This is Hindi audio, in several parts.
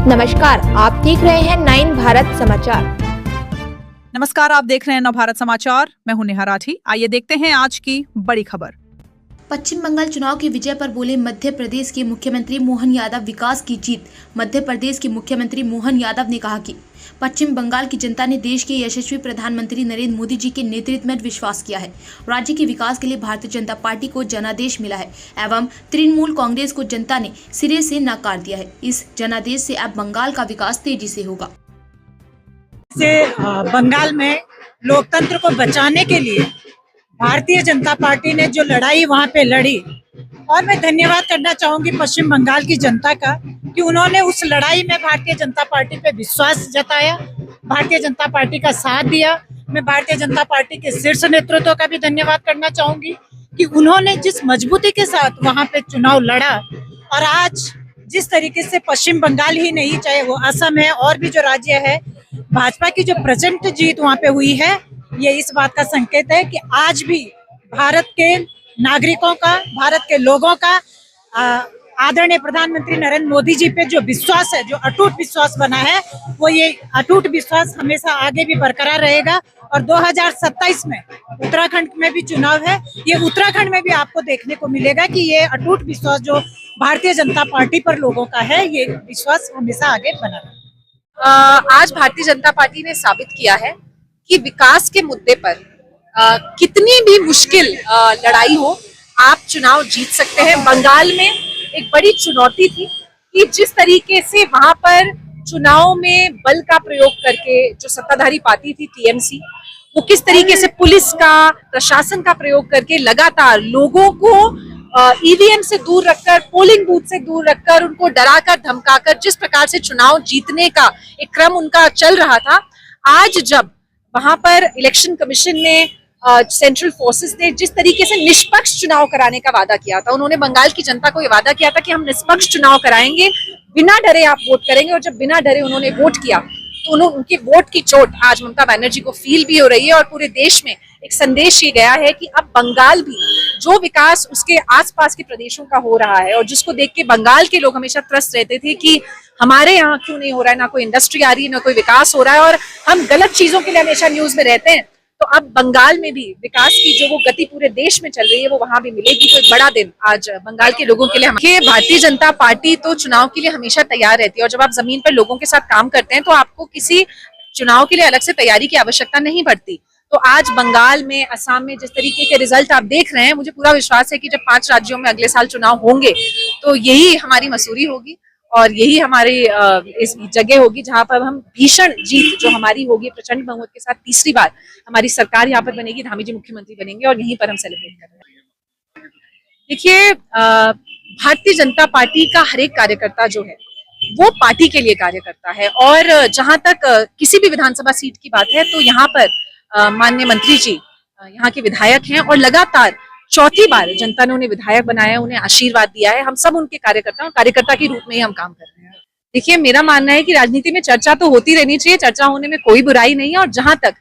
नमस्कार, आप देख रहे हैं 9 भारत समाचार। नमस्कार, आप देख रहे हैं 9 भारत समाचार। मैं हूं नेहा राठी। आइए देखते हैं आज की बड़ी खबर। पश्चिम बंगाल चुनाव की विजय पर बोले मध्य प्रदेश के मुख्यमंत्री मोहन यादव, विकास की जीत। मध्य प्रदेश के मुख्यमंत्री मोहन यादव ने कहा कि पश्चिम बंगाल की जनता ने देश के यशस्वी प्रधानमंत्री नरेंद्र मोदी जी के नेतृत्व में विश्वास किया है। राज्य के विकास के लिए भारतीय जनता पार्टी को जनादेश मिला है एवं तृणमूल कांग्रेस को जनता ने सिरे से नकार दिया है। इस जनादेश से अब बंगाल का विकास तेजी से होगा। बंगाल में लोकतंत्र को बचाने के लिए भारतीय जनता पार्टी ने जो लड़ाई वहां पे लड़ी, और मैं धन्यवाद करना चाहूंगी पश्चिम बंगाल की जनता का कि उन्होंने उस लड़ाई में भारतीय जनता पार्टी पे विश्वास जताया, भारतीय जनता पार्टी का साथ दिया। मैं भारतीय जनता पार्टी के शीर्ष नेतृत्व का भी धन्यवाद करना चाहूंगी कि उन्होंने जिस मजबूती के साथ वहां पे चुनाव लड़ा, और आज जिस तरीके से पश्चिम बंगाल ही नहीं, चाहे वो असम है और भी जो राज्य है, भाजपा की जो प्रचंड जीत वहां पे हुई है, ये इस बात का संकेत है कि आज भी भारत के नागरिकों का, भारत के लोगों का आदरणीय प्रधानमंत्री नरेंद्र मोदी जी पे जो विश्वास है, जो अटूट विश्वास बना है, वो ये अटूट विश्वास हमेशा आगे भी बरकरार रहेगा। और 2027 में उत्तराखंड में भी चुनाव है, ये उत्तराखंड में भी आपको देखने को मिलेगा कि ये अटूट विश्वास जो भारतीय जनता पार्टी पर लोगों का है, ये विश्वास हमेशा आगे बना रहेगा। आज भारतीय जनता पार्टी ने साबित किया है कि विकास के मुद्दे पर कितनी भी मुश्किल लड़ाई हो, आप चुनाव जीत सकते हैं। बंगाल में एक बड़ी चुनौती थी कि जिस तरीके से वहां पर चुनाव में बल का प्रयोग करके जो सत्ताधारी पार्टी थी टीएमसी, वो किस तरीके से पुलिस का, प्रशासन का प्रयोग करके लगातार लोगों को ईवीएम से दूर रखकर, पोलिंग बूथ से दूर रखकर, उनको डराकर धमकाकर जिस प्रकार से चुनाव जीतने का एक क्रम उनका चल रहा था, आज जब वहां पर इलेक्शन कमीशन ने, सेंट्रल फोर्सेस ने जिस तरीके से निष्पक्ष चुनाव कराने का वादा किया था, उन्होंने बंगाल की जनता को ये वादा किया था कि हम निष्पक्ष चुनाव कराएंगे, बिना डरे आप वोट करेंगे। और जब बिना डरे उन्होंने वोट किया तो उनके वोट की चोट आज ममता बनर्जी को फील भी हो रही है। और पूरे देश में एक संदेश ये गया है कि अब बंगाल भी जो विकास उसके आसपास के प्रदेशों का हो रहा है, और जिसको देख के बंगाल के लोग हमेशा त्रस्त रहते थे कि हमारे यहाँ क्यों नहीं हो रहा है, ना कोई इंडस्ट्री आ रही है, ना कोई विकास हो रहा है, और हम गलत चीजों के लिए हमेशा न्यूज में रहते हैं। तो अब बंगाल में भी विकास की जो वो गति पूरे देश में चल रही है, वो वहां भी मिलेगी। तो एक बड़ा दिन आज बंगाल के लोगों के लिए। भारतीय जनता पार्टी तो चुनाव के लिए हमेशा तैयार रहती है, और जब आप जमीन पर लोगों के साथ काम करते हैं तो आपको किसी चुनाव के लिए अलग से तैयारी की आवश्यकता नहीं पड़ती। तो आज बंगाल में, असम में जिस तरीके के रिजल्ट आप देख रहे हैं, मुझे पूरा विश्वास है कि जब 5 राज्यों में अगले साल चुनाव होंगे तो यही हमारी मसूरी होगी, और यही हमारी इस जगह होगी जहां पर हम भीषण जीत जो हमारी होगी, प्रचंड बहुमत के साथ तीसरी बार हमारी सरकार यहाँ पर बनेगी, धामी जी मुख्यमंत्री बनेंगे, और यहीं पर हम सेलिब्रेट कर रहे हैं। देखिए, भारतीय जनता पार्टी का हर एक कार्यकर्ता जो है वो पार्टी के लिए कार्य करता है। और जहां तक किसी भी विधानसभा सीट की बात है, तो यहाँ पर माननीय मंत्री जी यहाँ के विधायक हैं, और लगातार चौथी बार जनता ने उन्हें विधायक बनाया, उन्हें आशीर्वाद दिया है। हम सब उनके कार्यकर्ता, और कार्यकर्ता के रूप में ही हम काम कर रहे हैं। देखिए, मेरा मानना है कि राजनीति में चर्चा तो होती रहनी चाहिए, चर्चा होने में कोई बुराई नहीं है। और जहां तक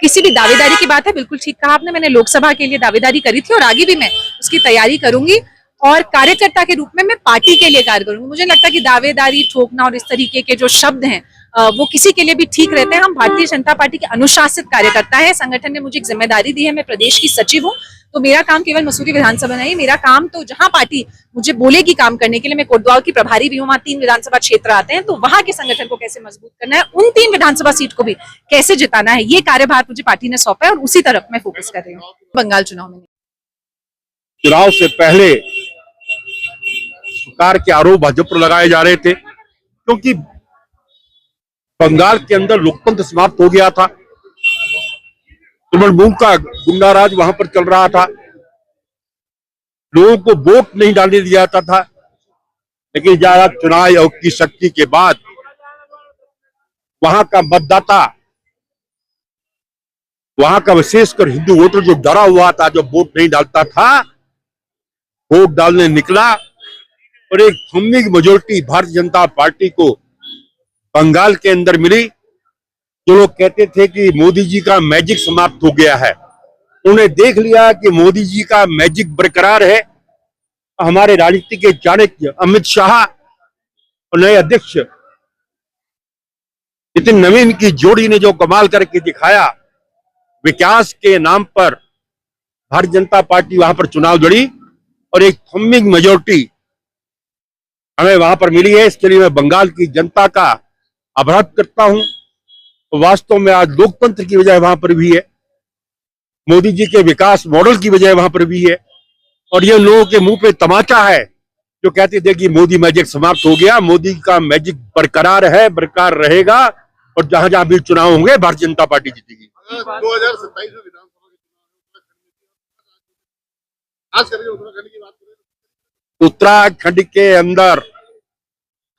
किसी भी दावेदारी की बात है, बिल्कुल ठीक कहा आपने, मैंने लोकसभा के लिए दावेदारी करी थी और आगे भी मैं उसकी तैयारी करूंगी, और कार्यकर्ता के रूप में मैं पार्टी के लिए कार्य करूंगी। मुझे लगता है कि दावेदारी, ठोकना और इस तरीके के जो शब्द हैं वो किसी के लिए भी ठीक रहते हैं। हम भारतीय जनता पार्टी के अनुशासित कार्यकर्ता है। संगठन ने मुझे एक जिम्मेदारी दी है, मैं प्रदेश की सचिव हूँ, तो मेरा काम केवल मसूरी विधानसभा नहीं, मेरा काम तो जहां पार्टी मुझे बोलेगी काम करने के लिए, मैं कोटद्वार की प्रभारी भी हूँ, वहां 3 विधानसभा क्षेत्र आते हैं, तो वहां के संगठन को कैसे मजबूत करना है, उन 3 विधानसभा सीट को भी कैसे जिताना है, ये कार्यभार मुझे पार्टी ने सौंपा है, और उसी तरफ मैं फोकस कर रही हूँ बंगाल चुनाव में। चुनाव से पहले सरकार के आरोप भाजपा पर लगाए जा रहे थे, क्योंकि बंगाल के अंदर लोकतंत्र समाप्त हो गया था, तृणमूल का गुंडा राज वहां पर चल रहा था, लोगों को वोट नहीं डालने दिया जाता था। लेकिन ज्यादा चुनाव आयोग की शक्ति के बाद वहां का मतदाता, वहां का विशेषकर हिंदू वोटर जो डरा हुआ था, जो वोट नहीं डालता था, वोट डालने निकला, और एक थम्मी मेजोरिटी भारतीय जनता पार्टी को बंगाल के अंदर मिली। जो लोग कहते थे कि मोदी जी का मैजिक समाप्त हो गया है, उन्होंने देख लिया कि मोदी जी का मैजिक बरकरार है। हमारे राजनीति के चाणक्य अमित शाह और नए अध्यक्ष नितिन नवीन की जोड़ी ने जो कमाल करके दिखाया, विकास के नाम पर भारतीय जनता पार्टी वहां पर चुनाव लड़ी और एक थम्बिंग मेजोरिटी हमें वहां पर मिली है। इसके लिए मैं बंगाल की जनता का आभार करता हूं। तो वास्तव में आज लोकतंत्र की वजह वहां पर भी है, मोदी जी के विकास मॉडल की वजह वहां पर भी है, और ये लोगों के मुंह पे तमाचा है जो कहते थे कि मोदी मैजिक समाप्त हो गया। मोदी का मैजिक बरकरार है, बरकरार रहेगा, और जहां जहां भी चुनाव होंगे भारतीय जनता पार्टी जीतेगी। 2027 में विधानसभा के चुनाव खास करके उत्तराखंड की बात करें, उत्तराखंड के अंदर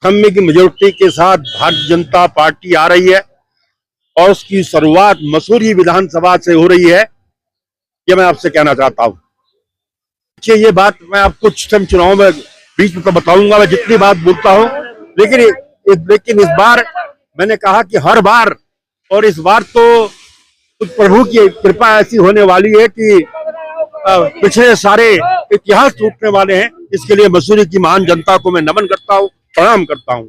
खम्मे की मेजोरिटी के साथ भारतीय जनता पार्टी आ रही है और उसकी शुरुआत मसूरी विधानसभा से हो रही है। ये मैं आपसे कहना चाहता हूं। ये बात मैं आपको कुछ टाइम चुनाव में बीच में तो बताऊंगा, मैं जितनी बात बोलता हूं, लेकिन इस बार मैंने कहा कि हर बार, और इस बार तो कुछ प्रभु की कृपा ऐसी होने वाली है कि पिछले सारे इतिहास टूटने वाले हैं। इसके लिए मसूरी की महान जनता को मैं नमन करता हूं, प्रणाम करता हूं।